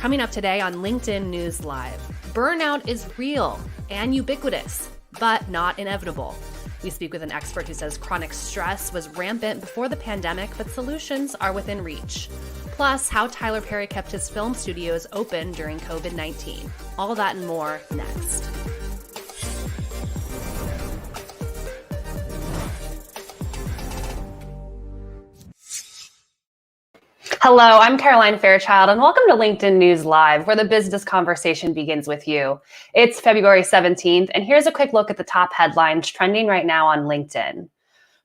Coming up today on LinkedIn News Live, burnout is real and ubiquitous, but not inevitable. We speak with an expert who says chronic stress was rampant before the pandemic, but solutions are within reach. Plus, how Tyler Perry kept his film studios open during COVID-19. All that and more next. Hello, I'm Caroline Fairchild, and welcome to LinkedIn News Live, where the business conversation begins with you. It's February 17th, and here's a quick look at the top headlines trending right now on LinkedIn.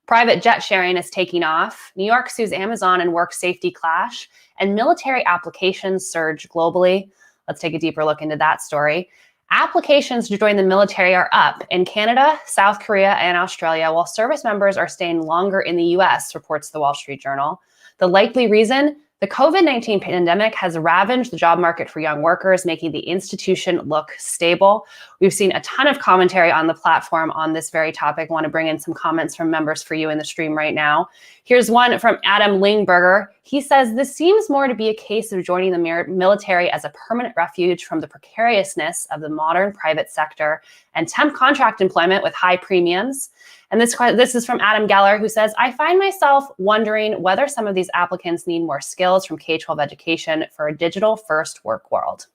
Private jet sharing is taking off, New York sues Amazon and work safety clash, and military applications surge globally. Let's take a deeper look into that story. Applications to join the military are up in Canada, South Korea, and Australia, while service members are staying longer in the US, reports the Wall Street Journal. The likely reason? The COVID-19 pandemic has ravaged the job market for young workers, making the institution look stable. We've seen a ton of commentary on the platform on this very topic. I want to bring in some comments from members for you in the stream right now. Here's one from Adam Lingberger. He says, this seems more to be a case of joining the military as a permanent refuge from the precariousness of the modern private sector and temp contract employment with high premiums. And this is from Adam Geller, who says, I find myself wondering whether some of these applicants need more skills from K-12 education for a digital-first work world.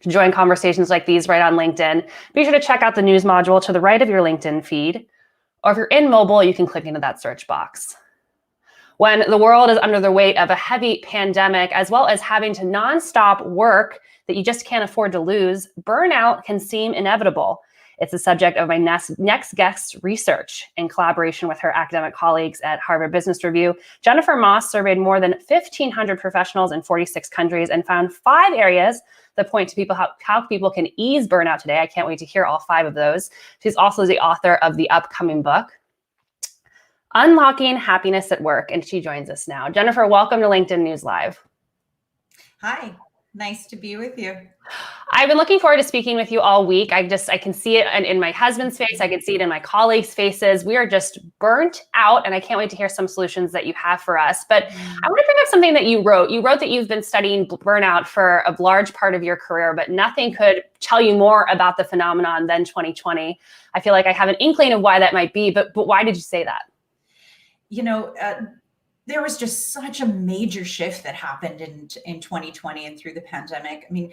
To join conversations like these right on LinkedIn, be sure to check out the news module to the right of your LinkedIn feed. Or if you're in mobile, you can click into that search box. When the world is under the weight of a heavy pandemic, as well as having to nonstop work that you just can't afford to lose, burnout can seem inevitable. It's the subject of my next guest's research. In collaboration with her academic colleagues at Harvard Business Review, Jennifer Moss surveyed more than 1,500 professionals in 46 countries and found 5 areas that point to people how people can ease burnout today. I can't wait to hear all 5 of those. She's also the author of the upcoming book, Unlocking Happiness at Work, and she joins us now. Jennifer, welcome to LinkedIn News Live. Hi, nice to be with you. I've been looking forward to speaking with you all week. I can see it in my husband's face. I can see it in my colleagues' faces. We are just burnt out, and I can't wait to hear some solutions that you have for us. But I want to bring up something that you wrote. You wrote that you've been studying burnout for a large part of your career, but nothing could tell you more about the phenomenon than 2020. I feel like I have an inkling of why that might be, but why did you say that? You know, there was just such a major shift that happened in 2020 and through the pandemic. I mean,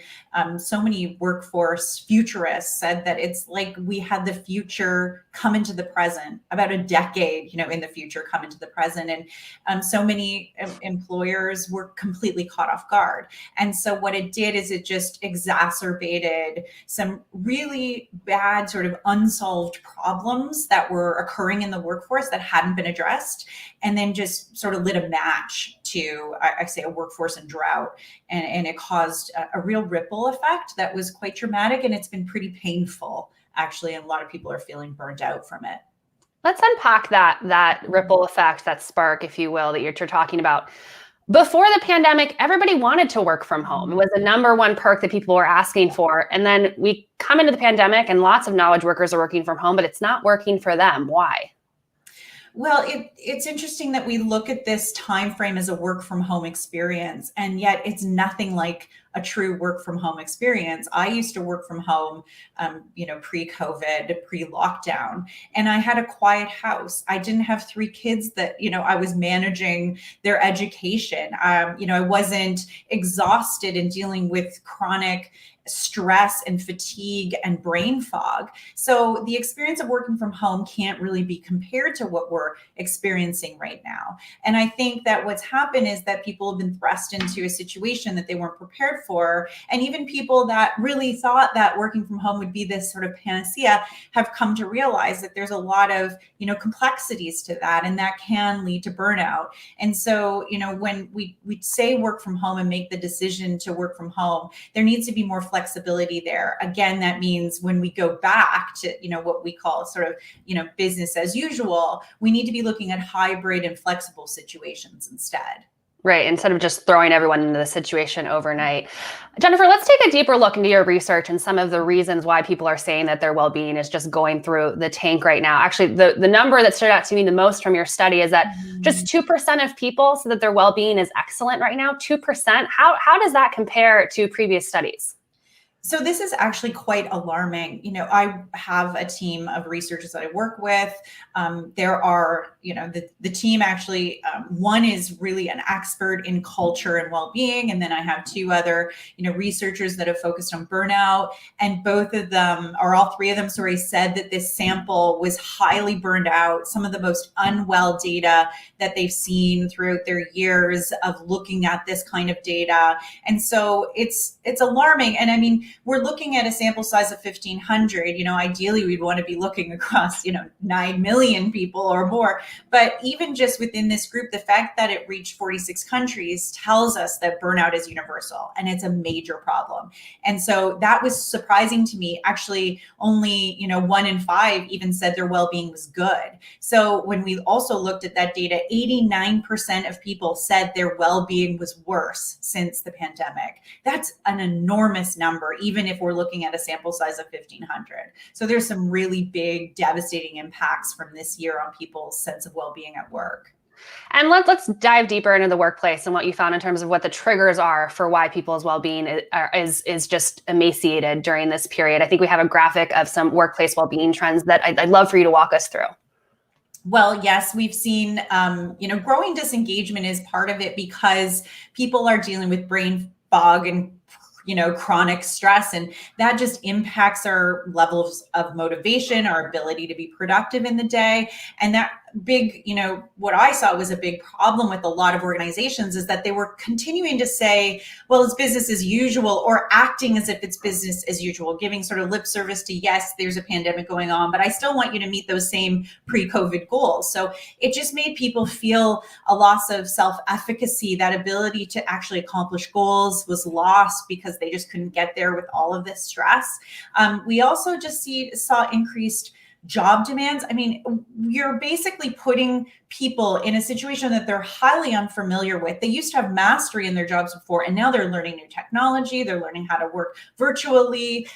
so many workforce futurists said that it's like we had the future come into the present, about a decade, in the future come into the present. And so many employers were completely caught off guard. And so what it did is it just exacerbated some really bad sort of unsolved problems that were occurring in the workforce that hadn't been addressed, and then just sort of lit a match to, I say, a workforce in drought. And it caused a real ripple effect that was quite dramatic. And it's been pretty painful, actually. And a lot of people are feeling burnt out from it. Let's unpack that ripple effect, that spark, if you will, that you're talking about. Before the pandemic, everybody wanted to work from home. It was the number one perk that people were asking for. And then we come into the pandemic and lots of knowledge workers are working from home, but it's not working for them. Why? Well, it's interesting that we look at this time frame as a work from home experience, and yet it's nothing like a true work from home experience. I used to work from home, pre-COVID, pre-lockdown, and I had a quiet house. I didn't have 3 kids that, I was managing their education. I wasn't exhausted in dealing with chronic stress and fatigue and brain fog. So the experience of working from home can't really be compared to what we're experiencing right now. And I think that what's happened is that people have been thrust into a situation that they weren't prepared for. And even people that really thought that working from home would be this sort of panacea have come to realize that there's a lot of, complexities to that, and that can lead to burnout. And so, when we say work from home and make the decision to work from home, there needs to be more flexibility there. Again, that means when we go back to, what we call sort of, business as usual, we need to be looking at hybrid and flexible situations instead. Right. Instead of just throwing everyone into the situation overnight. Jennifer, let's take a deeper look into your research and some of the reasons why people are saying that their well-being is just going through the tank right now. Actually, the number that stood out to me the most from your study is that just 2% of people said that their well-being is excellent right now. 2%. How does that compare to previous studies? So this is actually quite alarming. I have a team of researchers that I work with. There are, the team actually, one is really an expert in culture and well-being. And then I have two other, researchers that have focused on burnout. And both of them, or all three of them, sorry, said that this sample was highly burned out, some of the most unwell data that they've seen throughout their years of looking at this kind of data. And so it's alarming. And I mean, we're looking at a sample size of 1,500. Ideally we'd want to be looking across, 9 million people or more. But even just within this group, the fact that it reached 46 countries tells us that burnout is universal and it's a major problem. And so that was surprising to me. Actually, only, 1 in 5 even said their well-being was good. So when we also looked at that data, 89% of people said their well-being was worse since the pandemic. That's an enormous number, even if we're looking at a sample size of 1,500. So there's some really big, devastating impacts from this year on people's sense of well-being at work. And let's dive deeper into the workplace and what you found in terms of what the triggers are for why people's well-being is just emaciated during this period. I think we have a graphic of some workplace well-being trends that I'd love for you to walk us through. Well, yes, we've seen, growing disengagement is part of it because people are dealing with brain fog and chronic stress, and that just impacts our levels of motivation, our ability to be productive in the day. And that big, what I saw was a big problem with a lot of organizations is that they were continuing to say, well, it's business as usual, or acting as if it's business as usual, giving sort of lip service to, yes, there's a pandemic going on, but I still want you to meet those same pre-COVID goals. So it just made people feel a loss of self-efficacy. That ability to actually accomplish goals was lost because they just couldn't get there with all of this stress. We also just saw increased job demands. I mean, you're basically putting people in a situation that they're highly unfamiliar with. They used to have mastery in their jobs before, and now they're learning new technology. They're learning how to work virtually.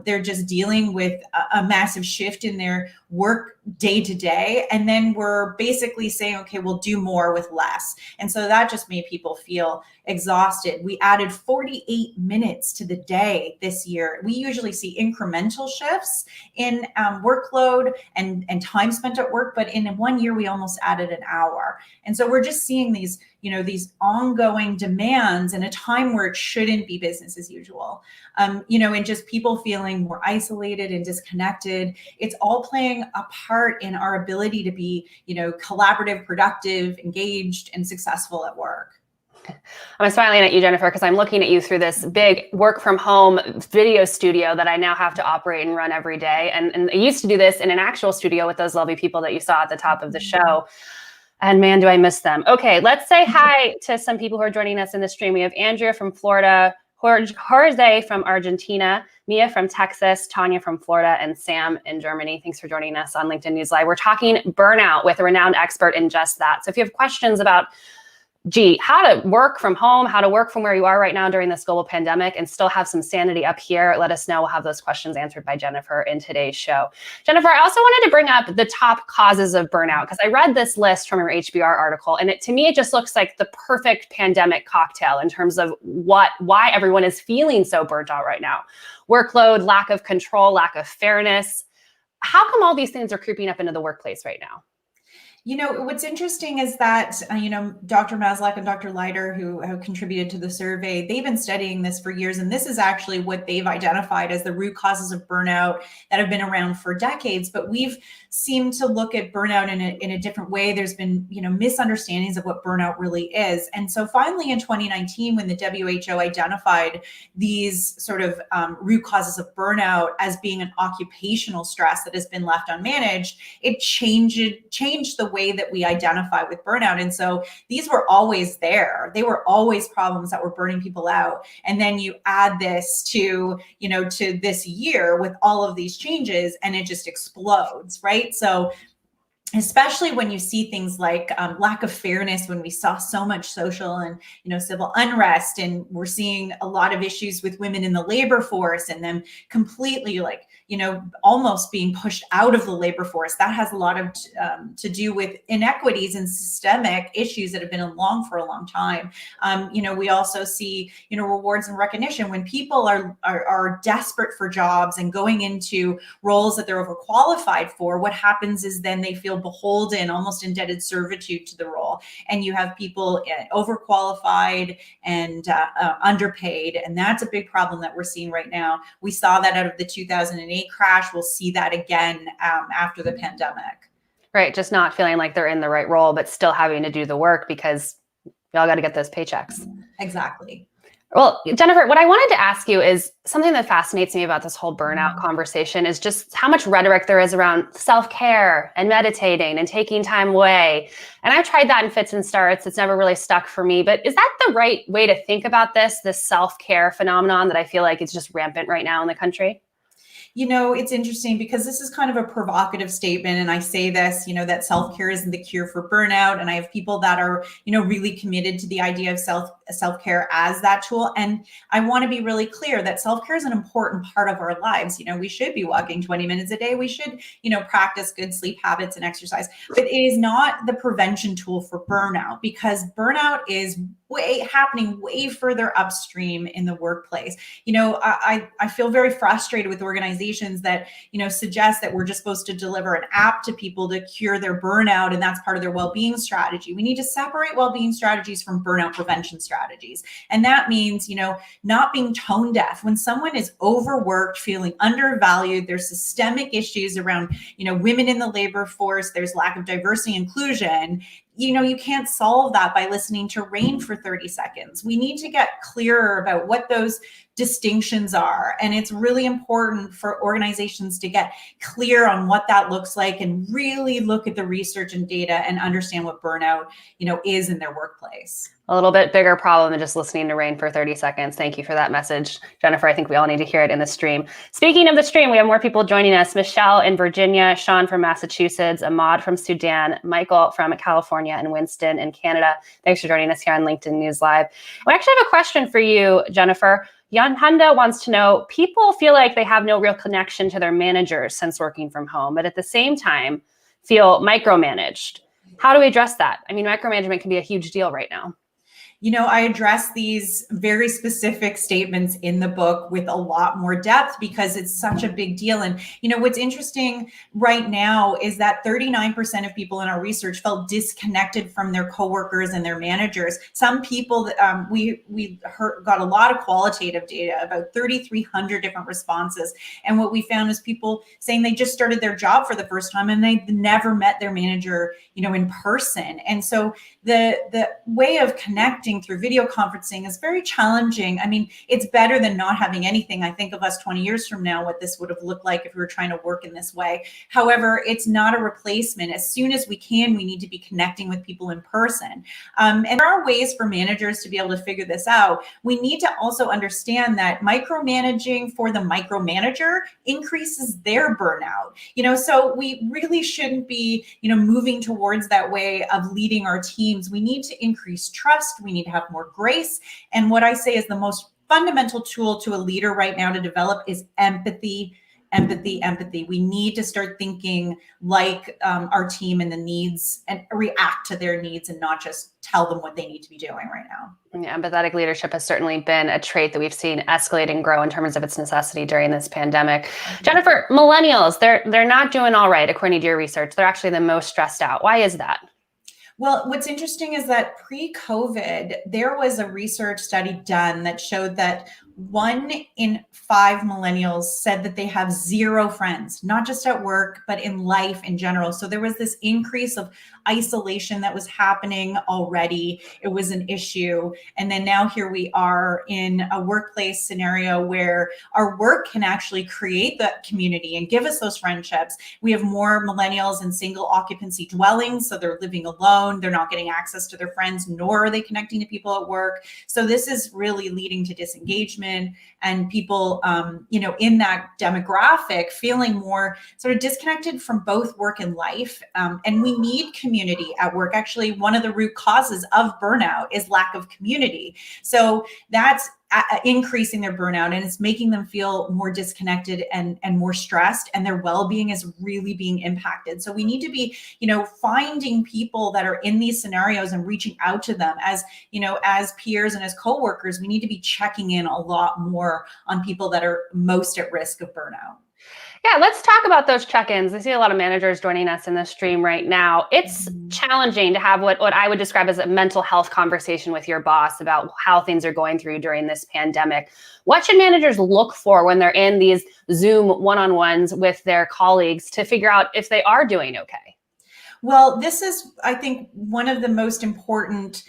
They're just dealing with a massive shift in their work day to day. And then we're basically saying, okay, we'll do more with less. And so that just made people feel exhausted. We added 48 minutes to the day this year. We usually see incremental shifts in workload and time spent at work, but in 1 year, we almost added an hour. And so we're just seeing these ongoing demands in a time where it shouldn't be business as usual. And just people feeling more isolated and disconnected. It's all playing a part in our ability to be, collaborative, productive, engaged, and successful at work. I'm smiling at you, Jennifer, because I'm looking at you through this big work from home video studio that I now have to operate and run every day. And I used to do this in an actual studio with those lovely people that you saw at the top of the show. And man, do I miss them. Okay, let's say hi to some people who are joining us in the stream. We have Andrea from Florida, Jorge from Argentina, Mia from Texas, Tanya from Florida, and Sam in Germany. Thanks for joining us on LinkedIn News Live. We're talking burnout with a renowned expert in just that. So if you have questions about how to work from home, how to work from where you are right now during this global pandemic and still have some sanity up here, let us know. We'll have those questions answered by Jennifer in today's show. Jennifer, I also wanted to bring up the top causes of burnout because I read this list from your HBR article, and to me, it just looks like the perfect pandemic cocktail in terms of why everyone is feeling so burnt out right now. Workload, lack of control, lack of fairness. How come all these things are creeping up into the workplace right now? What's interesting is that, Dr. Maslach and Dr. Leiter, who have contributed to the survey, they've been studying this for years. And this is actually what they've identified as the root causes of burnout that have been around for decades. But we've seemed to look at burnout in a different way. There's been, misunderstandings of what burnout really is. And so finally in 2019, when the WHO identified these sort of root causes of burnout as being an occupational stress that has been left unmanaged, it changed the way that we identify with burnout. And so these were always there. They were always problems that were burning people out. And then you add this to this year with all of these changes and it just explodes, right? So especially when you see things like lack of fairness, when we saw so much social and civil unrest, and we're seeing a lot of issues with women in the labor force and them completely like almost being pushed out of the labor force. That has a lot of to do with inequities and systemic issues that have been along for a long time. We also see rewards and recognition when people are desperate for jobs and going into roles that they're overqualified for. What happens is then they feel beholden, almost indebted servitude to the role. And you have people overqualified and underpaid. And that's a big problem that we're seeing right now. We saw that out of the 2008 crash. We'll see that again after the pandemic. Right. Just not feeling like they're in the right role, but still having to do the work because we all got to get those paychecks. Exactly. Well, Jennifer, what I wanted to ask you is something that fascinates me about this whole burnout conversation is just how much rhetoric there is around self-care and meditating and taking time away. And I've tried that in fits and starts. It's never really stuck for me. But is that the right way to think about this self-care phenomenon that I feel like is just rampant right now in the country? It's interesting because this is kind of a provocative statement. And I say this, that self-care isn't the cure for burnout. And I have people that are, really committed to the idea of self-care as that tool. And I want to be really clear that self-care is an important part of our lives. We should be walking 20 minutes a day. We should, practice good sleep habits and exercise, but it is not the prevention tool for burnout, because burnout is happening way further upstream in the workplace. I feel very frustrated with organizations that, suggest that we're just supposed to deliver an app to people to cure their burnout, and that's part of their well-being strategy. We need to separate well-being strategies from burnout prevention strategies. And that means, not being tone deaf. When someone is overworked, feeling undervalued, there's systemic issues around, women in the labor force, there's lack of diversity and inclusion. You can't solve that by listening to rain for 30 seconds. We need to get clearer about what those distinctions are. And it's really important for organizations to get clear on what that looks like and really look at the research and data and understand what burnout, is in their workplace. A little bit bigger problem than just listening to rain for 30 seconds. Thank you for that message, Jennifer. I think we all need to hear it in the stream. Speaking of the stream, we have more people joining us. Michelle in Virginia, Sean from Massachusetts, Ahmad from Sudan, Michael from California, and Winston in Canada. Thanks for joining us here on LinkedIn News Live. We actually have a question for you, Jennifer. Jan Hunda wants to know, people feel like they have no real connection to their managers since working from home, but at the same time feel micromanaged. How do we address that? I mean, micromanagement can be a huge deal right now. I address these very specific statements in the book with a lot more depth because it's such a big deal. And, what's interesting right now is that 39% of people in our research felt disconnected from their coworkers and their managers. Some people, we got a lot of qualitative data, about 3,300 different responses. And what we found is people saying they just started their job for the first time and they've never met their manager, in person. And so the way of connecting through video conferencing is very challenging. I mean, it's better than not having anything. I think of us 20 years from now, what this would have looked like if we were trying to work in this way. However, it's not a replacement. As soon as we can, we need to be connecting with people in person. And there are ways for managers to be able to figure this out. We need to also understand that micromanaging for the micromanager increases their burnout. So we really shouldn't be, moving towards that way of leading our teams. We need to increase trust. We need to have more grace. And what I say is the most fundamental tool to a leader right now to develop is empathy. We need to start thinking like our team and the needs and react to their needs and not just tell them what they need to be doing right now. Yeah, empathetic leadership has certainly been a trait that we've seen escalate and grow in terms of its necessity during this pandemic. Jennifer, millennials, they're not doing all right, according to your research. They're actually the most stressed out. Why is that? Well, what's interesting is that pre-COVID, there was a research study done that showed that 1 in 5 millennials said that they have 0 friends, not just at work, but in life in general. So there was this increase of isolation that was happening already. It was an issue. And then now here we are in a workplace scenario where our work can actually create that community and give us those friendships. We have more millennials in single occupancy dwellings, so they're living alone. They're not getting access to their friends, nor are they connecting to people at work. So this is really leading to disengagement, women and people, in that demographic feeling more sort of disconnected from both work and life. And we need community at work. Actually, one of the root causes of burnout is lack of community. So that's increasing their burnout, and it's making them feel more disconnected and more stressed, and their well-being is really being impacted. So we need to be, finding people that are in these scenarios and reaching out to them as, as peers and as coworkers. We need to be checking in a lot more on people that are most at risk of burnout. Yeah, let's talk about those check-ins. I see a lot of managers joining us in the stream right now. It's challenging to have what I would describe as a mental health conversation with your boss about how things are going through during this pandemic. What should managers look for when they're in these Zoom one-on-ones with their colleagues to figure out if they are doing okay? Well, this is, I think, one of the most important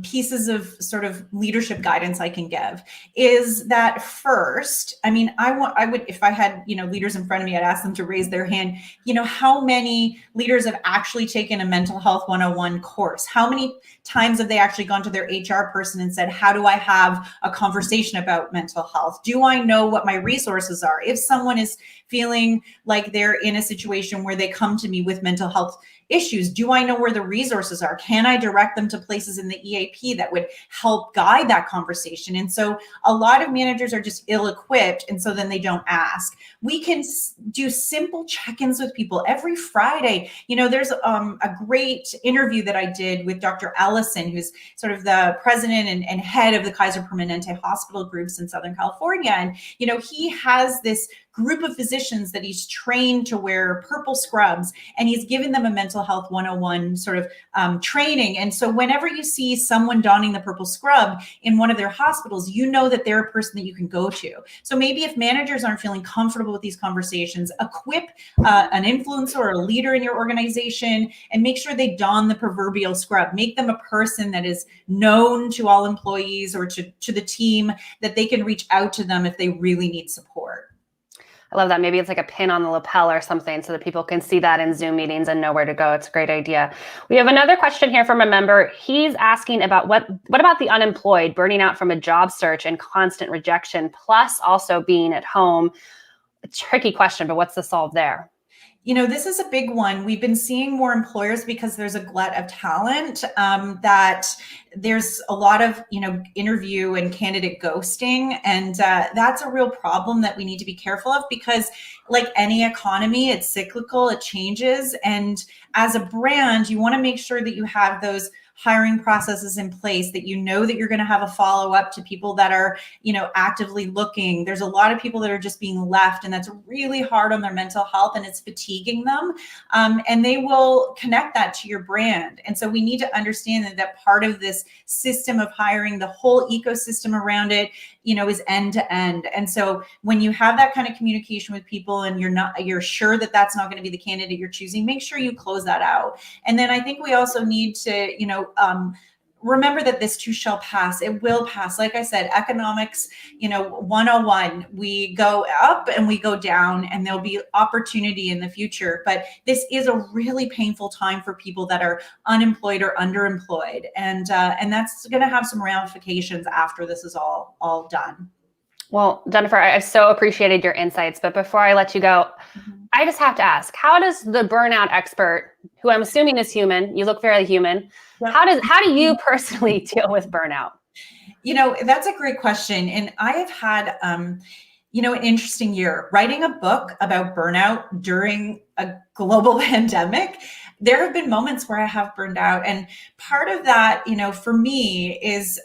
pieces of sort of leadership guidance I can give is that first, I would, if I had, leaders in front of me, I'd ask them to raise their hand. How many leaders have actually taken a mental health 101 course? How many times have they actually gone to their HR person and said, how do I have a conversation about mental health? Do I know what my resources are? If someone is feeling like they're in a situation where they come to me with mental health issues, do I know where the resources are? Can I direct them to places in the EAP that would help guide that conversation? And so a lot of managers are just ill-equipped, and so then they don't ask. We can do simple check-ins with people every Friday. There's a great interview that I did with Dr. Ellison, who's sort of the president and head of the Kaiser Permanente hospital groups in Southern California. And, he has this group of physicians that he's trained to wear purple scrubs, and he's given them a mental health 101 sort of training. And so whenever you see someone donning the purple scrub in one of their hospitals, you know that they're a person that you can go to. So maybe if managers aren't feeling comfortable with these conversations, equip an influencer or a leader in your organization and make sure they don the proverbial scrub. Make them a person that is known to all employees or to the team, that they can reach out to them if they really need support. I love that. Maybe it's like a pin on the lapel or something so that people can see that in Zoom meetings and know where to go. It's a great idea. We have another question here from a member. He's asking about what about the unemployed, burning out from a job search and constant rejection, plus also being at home? A tricky question, but what's the solve there? This is a big one. We've been seeing more employers, because there's a glut of talent, that there's a lot of, interview and candidate ghosting. And that's a real problem that we need to be careful of, because like any economy, it's cyclical, it changes. And as a brand, you want to make sure that you have those hiring processes in place, that that you're going to have a follow-up to people that are, actively looking. There's a lot of people that are just being left, and that's really hard on their mental health, and it's fatiguing them. And they will connect that to your brand. And so we need to understand that part of this system of hiring, the whole ecosystem around it, is end to end. And so when you have that kind of communication with people and you're sure that that's not going to be the candidate you're choosing, make sure you close that out. And then I think we also need to, remember that this too shall pass. It will pass. Like I said, economics, 101, we go up and we go down, and there'll be opportunity in the future. But this is a really painful time for people that are unemployed or underemployed. And that's going to have some ramifications after this is all done. Well, Jennifer, I've so appreciated your insights, but before I let you go, I just have to ask, how does the burnout expert, who I'm assuming is human, you look very human, how do you personally deal with burnout? That's a great question. And I have had, an interesting year writing a book about burnout during a global pandemic. There have been moments where I have burned out, and part of that, for me is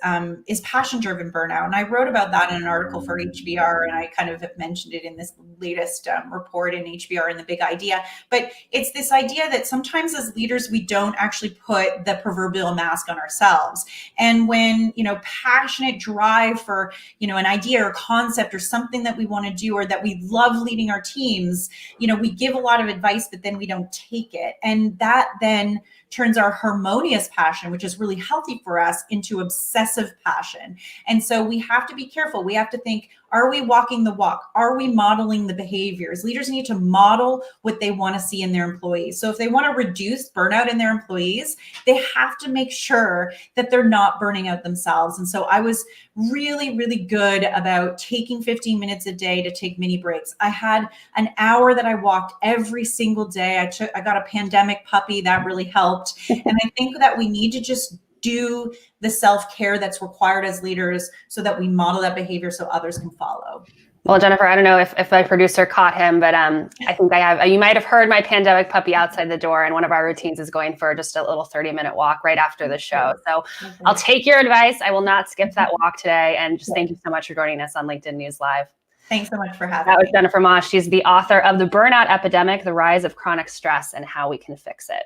passion-driven burnout. And I wrote about that in an article for HBR, and I kind of have mentioned it in this latest report in HBR in the Big Idea. But it's this idea that sometimes as leaders, we don't actually put the proverbial mask on ourselves. And when, passionate drive for, an idea or concept or something that we want to do, or that we love leading our teams, we give a lot of advice, but then we don't take it. And that then turns our harmonious passion, which is really healthy for us, into obsessive passion. And so we have to be careful. We have to think, are we walking the walk? Are we modeling the behaviors? Leaders need to model what they want to see in their employees. So if they want to reduce burnout in their employees, they have to make sure that they're not burning out themselves. And so I was really, really good about taking 15 minutes a day to take mini breaks. I had an hour that I walked every single day. I got a pandemic puppy that really helped. And I think that we need to just do the self-care that's required as leaders so that we model that behavior so others can follow. Well, Jennifer, I don't know if my producer caught him, but I think I have. You might have heard my pandemic puppy outside the door, and one of our routines is going for just a little 30-minute walk right after the show. So I'll take your advice. I will not skip that walk today. And just thank you so much for joining us on LinkedIn News Live. Thanks so much for having me. That was Jennifer Moss. She's the author of The Burnout Epidemic, The Rise of Chronic Stress and How We Can Fix It.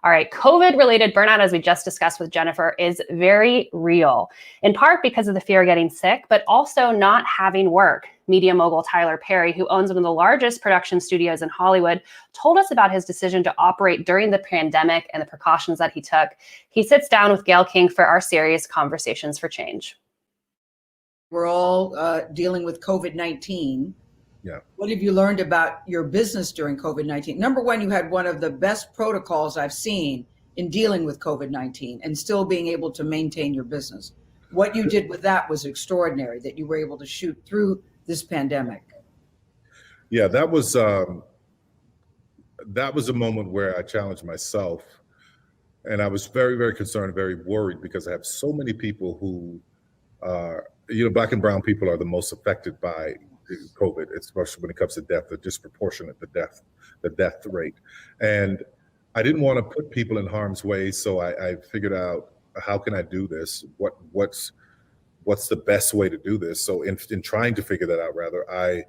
All right, COVID-related burnout, as we just discussed with Jennifer, is very real, in part because of the fear of getting sick, but also not having work. Media mogul Tyler Perry, who owns one of the largest production studios in Hollywood, told us about his decision to operate during the pandemic and the precautions that he took. He sits down with Gail King for our series, Conversations for Change. We're all dealing with COVID-19. Yeah. What have you learned about your business during COVID-19? Number one, you had one of the best protocols I've seen in dealing with COVID-19 and still being able to maintain your business. What you did with that was extraordinary, that you were able to shoot through this pandemic. Yeah, that was a moment where I challenged myself, and I was very, very concerned, very worried, because I have so many people who Black and brown people are the most affected by COVID, especially when it comes to death. They're disproportionate, the death rate. And I didn't want to put people in harm's way, so I figured out, how can I do this? What's the best way to do this? So in trying to figure that out, rather, I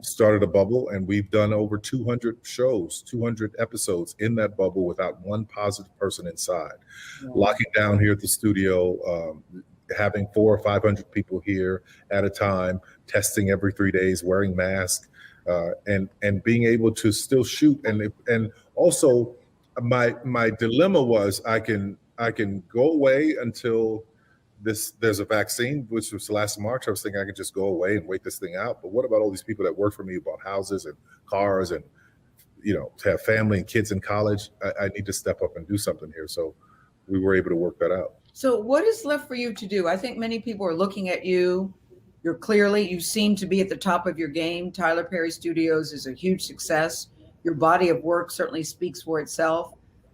started a bubble, and we've done over 200 shows, 200 episodes in that bubble without one positive person inside. Yeah. Locking down here at the studio, having 400 or 500 people here at a time, testing every 3 days, wearing masks, and being able to still shoot. And also my dilemma was, I can go away until there's a vaccine, which was last March. I was thinking I could just go away and wait this thing out. But what about all these people that work for me, who bought houses and cars and, have family and kids in college? I need to step up and do something here. So we were able to work that out. So what is left for you to do? I think many people are looking at you. You seem to be at the top of your game. Tyler Perry Studios is a huge success. Your body of work certainly speaks for itself.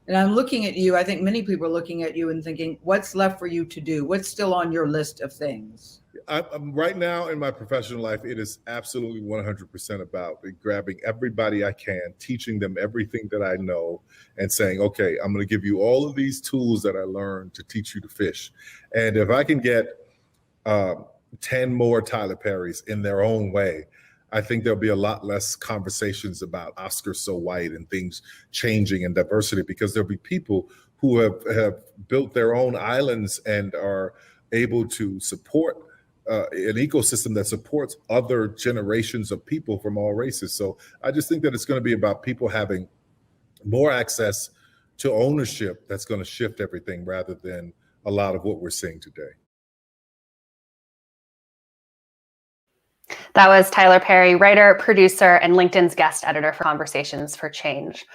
And I'm looking at you. I think many people are looking at you and thinking, what's left for you to do? What's still on your list of things? I'm right now in my professional life, it is absolutely 100% about grabbing everybody I can, teaching them everything that I know, and saying, okay, I'm going to give you all of these tools that I learned to teach you to fish. And if I can get 10 more Tyler Perrys in their own way, I think there'll be a lot less conversations about Oscars so white and things changing and diversity, because there'll be people who have built their own islands and are able to support an ecosystem that supports other generations of people from all races. So I just think that it's going to be about people having more access to ownership that's going to shift everything, rather than a lot of what we're seeing today. That was Tyler Perry, writer, producer, and LinkedIn's guest editor for Conversations for Change.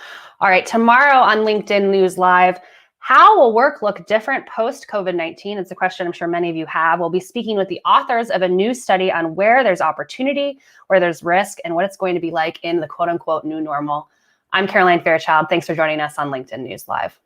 All right, tomorrow on LinkedIn News Live, how will work look different post-COVID-19? It's a question I'm sure many of you have. We'll be speaking with the authors of a new study on where there's opportunity, where there's risk, and what it's going to be like in the quote-unquote new normal. I'm Caroline Fairchild. Thanks for joining us on LinkedIn News Live.